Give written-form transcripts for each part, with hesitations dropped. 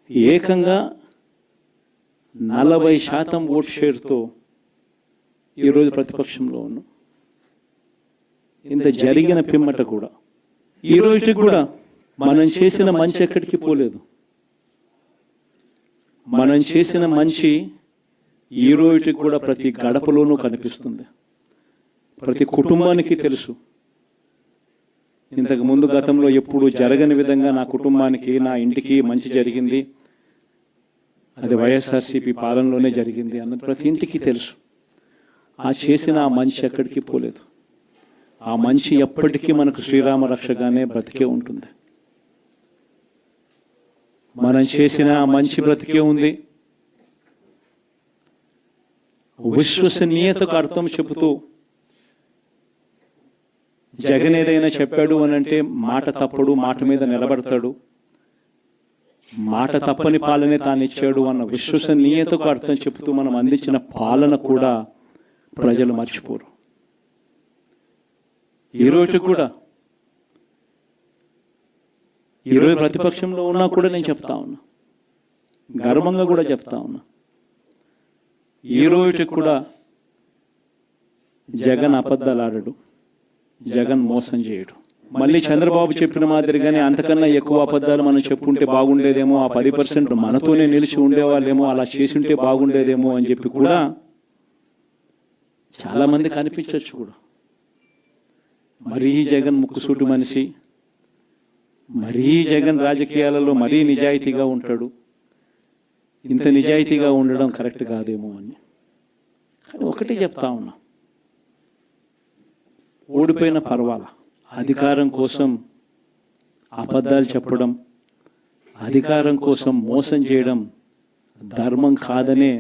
ఏకంగా 40% ఓట్ షేర్తో ఈరోజు ప్రతిపక్షంలో ఉన్నాం. ఇంత జరిగిన పిమ్మట కూడా ఈ రోజుకి కూడా మనం చేసిన మంచి ఎక్కడికి పోలేదు. మనం చేసిన మంచి ఈ రోజుకి కూడా ప్రతి గడపలోనూ కనిపిస్తుంది, ప్రతి కుటుంబానికి తెలుసు. ఇంతకు ముందు గతంలో ఎప్పుడు జరగని విధంగా నా కుటుంబానికి, నా ఇంటికి మంచి జరిగింది, అది వైఎస్ఆర్సీపీ పాలనలోనే జరిగింది అన్నది ప్రతి ఇంటికి తెలుసు. ఆ చేసిన ఆ మంచి ఎక్కడికి పోలేదు. ఆ మంచి ఎప్పటికీ మనకు శ్రీరామ రక్షగానే బ్రతికే ఉంటుంది. మనం చేసిన ఆ మంచి బ్రతికే ఉంది. విశ్వసనీయతకు అర్థం చెబుతూ జగన్ ఏదైనా చెప్పాడు అని అంటే మాట తప్పడు, మాట మీద నిలబడతాడు, మాట తప్పని పాలనే తాను ఇచ్చాడు అన్న విశ్వసనీయతకు అర్థం చెబుతూ మనం అందించిన పాలన కూడా ప్రజలు మర్చిపోరు. ఈరోజు కూడా ఈరోజు ప్రతిపక్షంలో ఉన్నా కూడా నేను చెప్తా ఉన్నా, గర్వంగా కూడా చెప్తా ఉన్నా, ఈరోజు కూడా జగన్ అబద్ధాలు ఆడడు, జగన్ మోసం చేయడు. మళ్ళీ చంద్రబాబు చెప్పిన మాదిరిగానే అంతకన్నా ఎక్కువ అబద్ధాలు మనం చెప్పుంటే బాగుండేదేమో, ఆ 10% మనతోనే నిలిచి ఉండేవాళ్ళేమో, అలా చేసి ఉంటే బాగుండేదేమో అని చెప్పి కూడా చాలామంది కనిపించవచ్చు కూడా. మరీ జగన్ ముక్కుసూటి మనిషి, మరీ జగన్ రాజకీయాలలో మరీ నిజాయితీగా ఉంటాడు, ఇంత నిజాయితీగా ఉండడం కరెక్ట్ కాదేమో అని. కానీ ఒకటి చెప్తా ఉన్నా, ఓడిపోయిన పర్వాలా, అధికారం కోసం అబద్ధాలు చెప్పడం, అధికారం కోసం మోసం చేయడం ధర్మం కాదనే,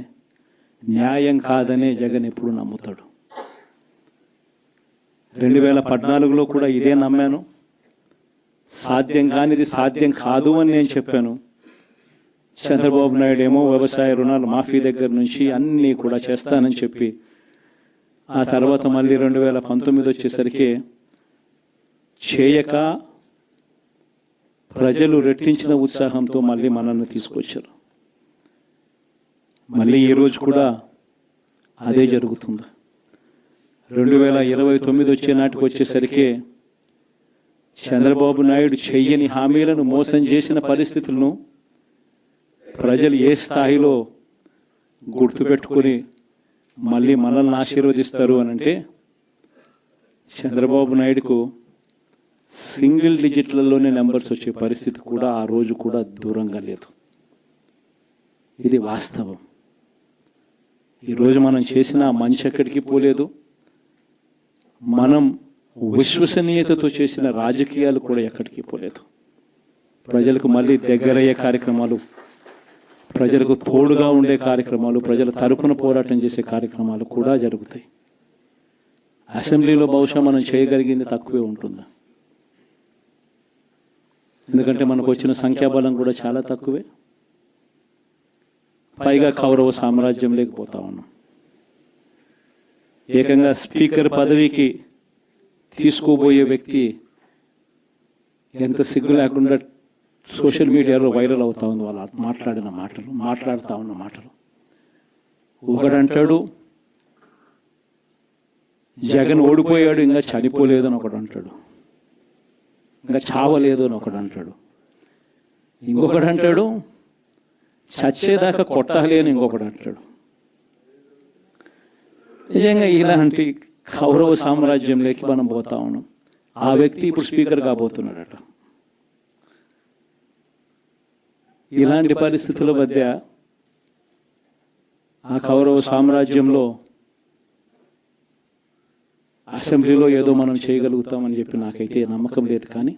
న్యాయం కాదనే జగన్ ఎప్పుడు నమ్ముతాడు. 2014లో కూడా ఇదే నమ్మాను. సాధ్యం కానిది సాధ్యం కాదు అని నేను చెప్పాను. చంద్రబాబు నాయుడు ఏమో వ్యవసాయ రుణాలు మాఫీ దగ్గర నుంచి అన్నీ కూడా చేస్తానని చెప్పి, ఆ తర్వాత మళ్ళీ 2019 వచ్చేసరికి చేయక ప్రజలు రెట్టించిన ఉత్సాహంతో మళ్ళీ మనల్ని తీసుకొచ్చారు. మళ్ళీ ఈరోజు కూడా అదే జరుగుతుంది. 2029 వచ్చే నాటికి వచ్చేసరికి చంద్రబాబు నాయుడు చెయ్యని హామీలను, మోసం చేసిన పరిస్థితులను ప్రజలు ఏ స్థాయిలో గుర్తుపెట్టుకొని మళ్ళీ మనల్ని ఆశీర్వదిస్తారు అని అంటే, చంద్రబాబు నాయుడుకు సింగిల్ డిజిట్లలోనే నెంబర్స్ వచ్చే పరిస్థితి కూడా ఆ రోజు కూడా దూరంగా లేదు. ఇది వాస్తవం. ఈరోజు మనం చేసిన మంచి ఎక్కడికి పోలేదు. మనం విశ్వసనీయతతో చేసిన రాజకీయాలు కూడా ఎక్కడికి పోలేదు. ప్రజలకు మళ్ళీ దగ్గరయ్యే కార్యక్రమాలు, ప్రజలకు తోడుగా ఉండే కార్యక్రమాలు, ప్రజల తరపున పోరాటం చేసే కార్యక్రమాలు కూడా జరుగుతాయి. అసెంబ్లీలో బహుశా మనం చేయగలిగింది తక్కువే ఉంటుంది, ఎందుకంటే మనకు వచ్చిన సంఖ్యాబలం కూడా చాలా తక్కువే. పైగా కౌరవ సామ్రాజ్యం లేకపోతా ఉన్నాం. ఏకంగా స్పీకర్ పదవికి తీసుకోబోయే వ్యక్తి ఎంత సిగ్గు లేకుండా సోషల్ మీడియాలో వైరల్ అవుతా ఉంది. వాళ్ళు మాట్లాడుతూ ఉన్న మాటలు. ఒకడంటాడు జగన్ ఓడిపోయాడు, ఇంకా చనిపోలేదు అని ఒకడు అంటాడు, ఇంకా చావలేదు అని ఒకడు అంటాడు, ఇంకొకడు అంటాడు చచ్చేదాకా కొట్టాలి అని ఇంకొకడు అంటాడు. నిజంగా ఇలాంటి కౌరవ సామ్రాజ్యంలోకి మనం పోతా ఉన్నాం. ఆ వ్యక్తి ఇప్పుడు స్పీకర్ కాబోతున్నాడట. ఇలాంటి పరిస్థితుల మధ్య ఆ కౌరవ సామ్రాజ్యంలో అసెంబ్లీలో ఏదో మనం చేయగలుగుతామని చెప్పి నాకైతే నమ్మకం లేదు. కానీ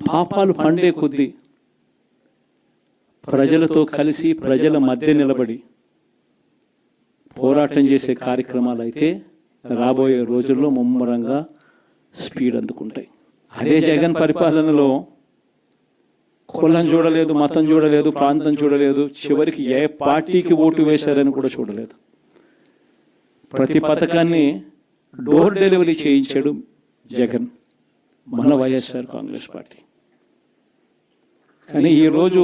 పాపాలు పండే కొద్దీ ప్రజలతో కలిసి ప్రజల మధ్య నిలబడి పోరాటం చేసే కార్యక్రమాలు అయితే రాబోయే రోజుల్లో ముమ్మరంగా స్పీడ్ అందుకుంటాయి. అదే జగన్ పరిపాలనలో కులం చూడలేదు, మతం చూడలేదు, ప్రాంతం చూడలేదు, చివరికి ఏ పార్టీకి ఓటు వేశారని కూడా చూడలేదు. ప్రతి పథకాన్ని డోర్ డెలివరీ చేయించాడు జగన్, మన వైఎస్ఆర్ కాంగ్రెస్ పార్టీ. కానీ ఈరోజు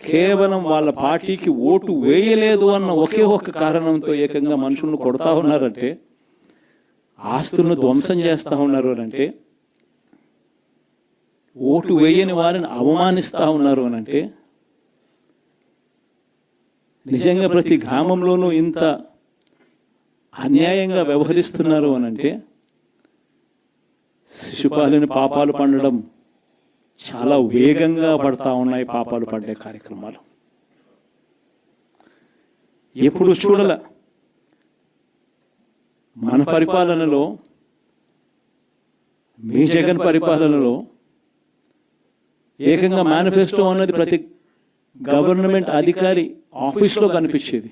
కేవలం వాళ్ళ పార్టీకి ఓటు వేయలేదు అన్న ఒకే ఒక కారణంతో ఏకంగా మనుషులను కొడతా ఉన్నారంటే, ఆస్తులను ధ్వంసం చేస్తూ ఉన్నారు అంటే, ఓటు వేయని వారిని అవమానిస్తూ ఉన్నారు అంటే, నిజంగా ప్రతి గ్రామంలోనూ ఇంత అన్యాయంగా వ్యవహరిస్తున్నారు అనంటే, శిశుపాలుని పాపాలు పండడం చాలా వేగంగా పడతా ఉన్నాయి. పాపాలు పడ్డే కార్యక్రమాలు ఎప్పుడు చూడల. మన పరిపాలనలో, మీ జగన్ పరిపాలనలో ఏకంగా మేనిఫెస్టో అన్నది ప్రతి గవర్నమెంట్ అధికారి ఆఫీస్లో కనిపించేది.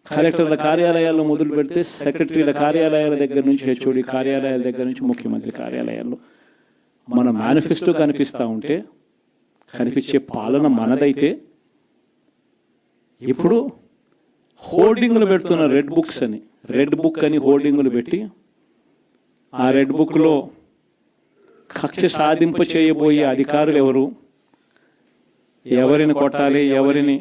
కలెక్టర్ల కార్యాలయాల్లో మొదలు పెడితే సెక్రటరీల కార్యాలయాల దగ్గర నుంచి, హెచ్ఓడి కార్యాలయాల దగ్గర నుంచి ముఖ్యమంత్రి కార్యాలయాల్లో మన మేనిఫెస్టో కనిపిస్తూ ఉంటే, కనిపించే పాలన మనదైతే, ఇప్పుడు హోర్డింగ్లు పెడుతున్న రెడ్ బుక్స్ అని, రెడ్ బుక్ అని హోర్డింగ్లు పెట్టి, ఆ రెడ్ బుక్లో కక్ష సాధింప చేయబోయే అధికారులు ఎవరు, ఎవరిని కొట్టాలి, ఎవరిని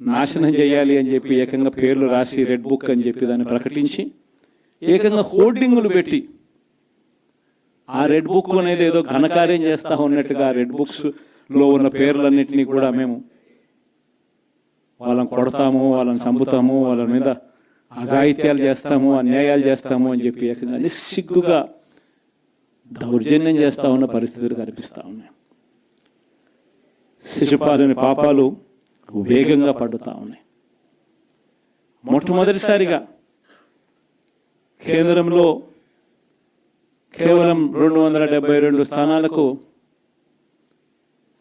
నాశనం చేయాలి అని చెప్పి ఏకంగా పేర్లు రాసి రెడ్ బుక్ అని చెప్పి దాన్ని ప్రకటించి ఏకంగా హోర్డింగులు పెట్టి, ఆ రెడ్ బుక్ అనేది ఏదో ఘనకార్యం చేస్తూ ఉన్నట్టుగా రెడ్ బుక్స్లో ఉన్న పేర్లన్నింటినీ కూడా మేము వాళ్ళని కొడతాము, వాళ్ళని చంపుతాము, వాళ్ళ మీద అఘాయిత్యాలు చేస్తాము, అన్యాయాలు చేస్తాము అని చెప్పి ఏకంగా నిస్సిగ్గుగా దౌర్జన్యం చేస్తూ ఉన్న పరిస్థితులు కనిపిస్తూ ఉన్నాయి. శిశుపాలుని పాపాలు వేగంగా పడుతూ ఉన్నాయి. మొట్టమొదటిసారిగా కేంద్రంలో కేవలం 272 స్థానాలకు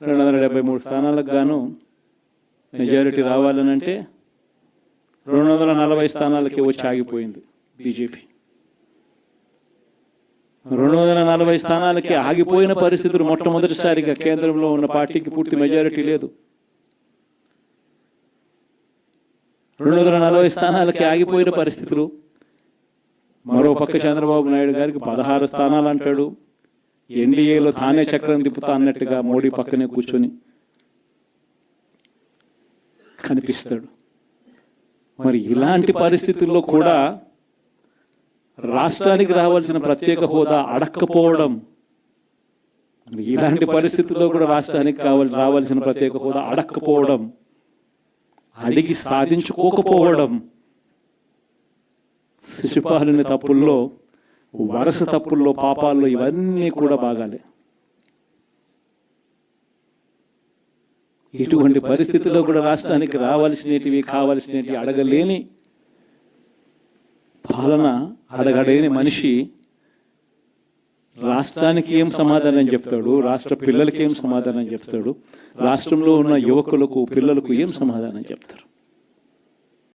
273 స్థానాలకు గాను మెజారిటీ రావాలనంటే 240 స్థానాలకి వచ్చి ఆగిపోయింది బీజేపీ. 240 స్థానాలకి ఆగిపోయిన పరిస్థితులు మొట్టమొదటిసారిగా కేంద్రంలో ఉన్న పార్టీకి పూర్తి మెజారిటీ లేదు. 240 స్థానాలకి ఆగిపోయిన పరిస్థితులు. మరో పక్క చంద్రబాబు నాయుడు గారికి 16 స్థానాలు అంటాడు. ఎన్డీఏలో తానే చక్రం తిప్పుతా అన్నట్టుగా మోడీ పక్కనే కూర్చొని కనిపిస్తాడు. మరి ఇలాంటి పరిస్థితుల్లో కూడా రాష్ట్రానికి రావాల్సిన ప్రత్యేక హోదా అడక్కపోవడం, ఇలాంటి పరిస్థితుల్లో కూడా రాష్ట్రానికి రావాల్సిన ప్రత్యేక హోదా అడక్కపోవడం, అడిగి సాధించుకోకపోవడం శిశుపాలుని తప్పుల్లో, వరుస తప్పుల్లో, పాపాల్లో ఇవన్నీ కూడా బాగాలే. ఇటువంటి పరిస్థితుల్లో కూడా రాష్ట్రానికి రావాల్సినవి, కావాల్సినవి అడగలేని పాలన, అడగలేని మనిషి రాష్ట్రానికి ఏం సమాధానం చెప్తాడు, రాష్ట్ర పిల్లలకి ఏం సమాధానం చెప్తాడు, రాష్ట్రంలో ఉన్న యువకులకు, పిల్లలకు ఏం సమాధానం చెప్తారు?